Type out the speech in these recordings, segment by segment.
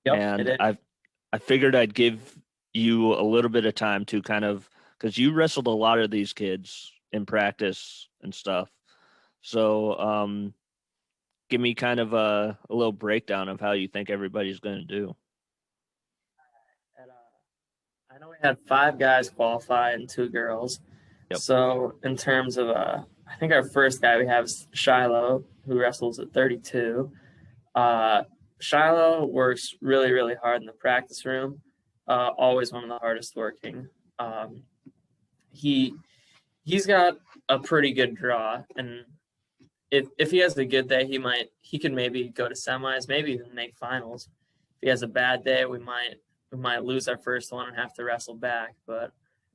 Yep, it And is. I figured I'd give you a little bit of time to kind of, because you wrestled a lot of these kids in practice and stuff. So give me kind of a little breakdown of how you think everybody's going to do. I know we had 5 guys qualify and 2 girls. Yep. So in terms of, I think our first guy we have is Shiloh, who wrestles at 32. Uh, Shiloh works really, really hard in the practice room. Always one of the hardest working. Um, he he's got a pretty good draw, and if he has a good day, he could maybe go to semis, maybe even make finals. If he has a bad day, we might lose our first one and have to wrestle back. But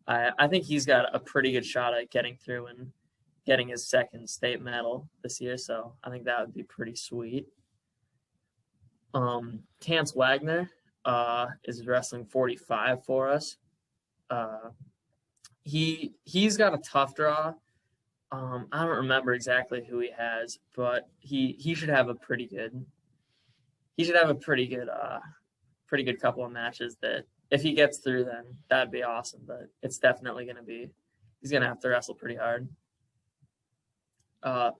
I think he's got a pretty good shot at getting through and getting his second state medal this year. So I think that would be pretty sweet. Tance Wagner is wrestling 45 for us. Uh, he's got a tough draw. I don't remember exactly who he has, but he should have a pretty good pretty good couple of matches that if he gets through, then that'd be awesome. But it's definitely gonna be he's gonna have to wrestle pretty hard.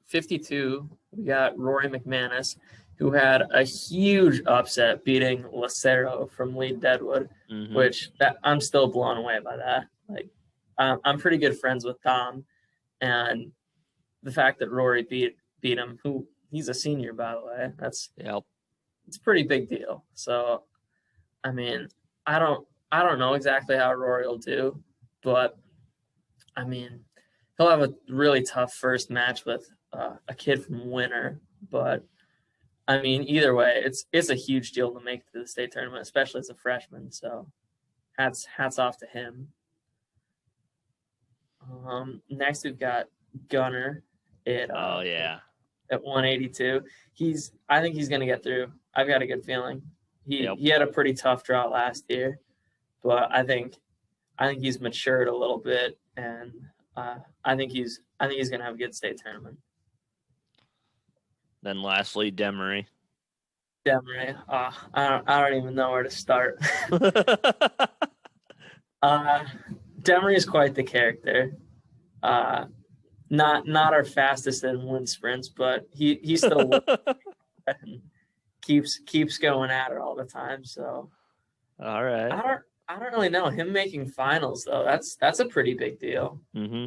52, we got Rory McManus, who had a huge upset beating Lacero from Lead Deadwood, Mm-hmm. which that I'm still blown away by that. Like, I'm pretty good friends with Tom, and the fact that Rory beat him, who he's a senior by the way, Yep. it's a pretty big deal. So I mean, I don't know exactly how Rory will do, but I mean, he'll have a really tough first match with a kid from Winter. But I mean, either way, it's a huge deal to make it to the state tournament, especially as a freshman. So hats off to him. Next we've got Gunner at Oh yeah. 182. I think he's gonna get through. I've got a good feeling. He Yep. he had a pretty tough draw last year, but I think he's matured a little bit, and I think he's gonna have a good state tournament. Then lastly, Demery. Demery, I don't even know where to start. uh, Demery is quite the character. Uh, not our fastest in wind sprints, but he still and keeps going at it all the time. So All right. I don't really know him making finals though. That's a pretty big deal, Mm-hmm.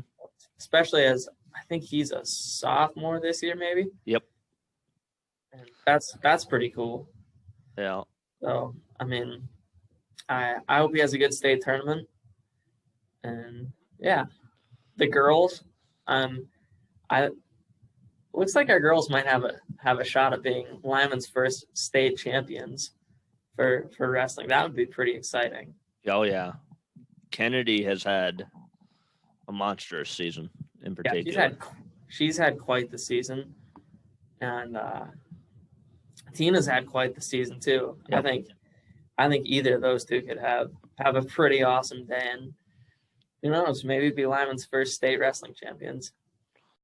especially as I think he's a sophomore this year, maybe. Yep. And that's pretty cool. Yeah. So I mean, I hope he has a good state tournament. And yeah, the girls, I looks like our girls might have a shot at being Lyman's first state champions for wrestling. That would be pretty exciting. Oh yeah. Kennedy has had a monstrous season in Yeah, particular. she's had quite the season, and Tina's had quite the season too. I Yep. think I think either of those two could have a pretty awesome day, and who knows, maybe be Lyman's first state wrestling champions.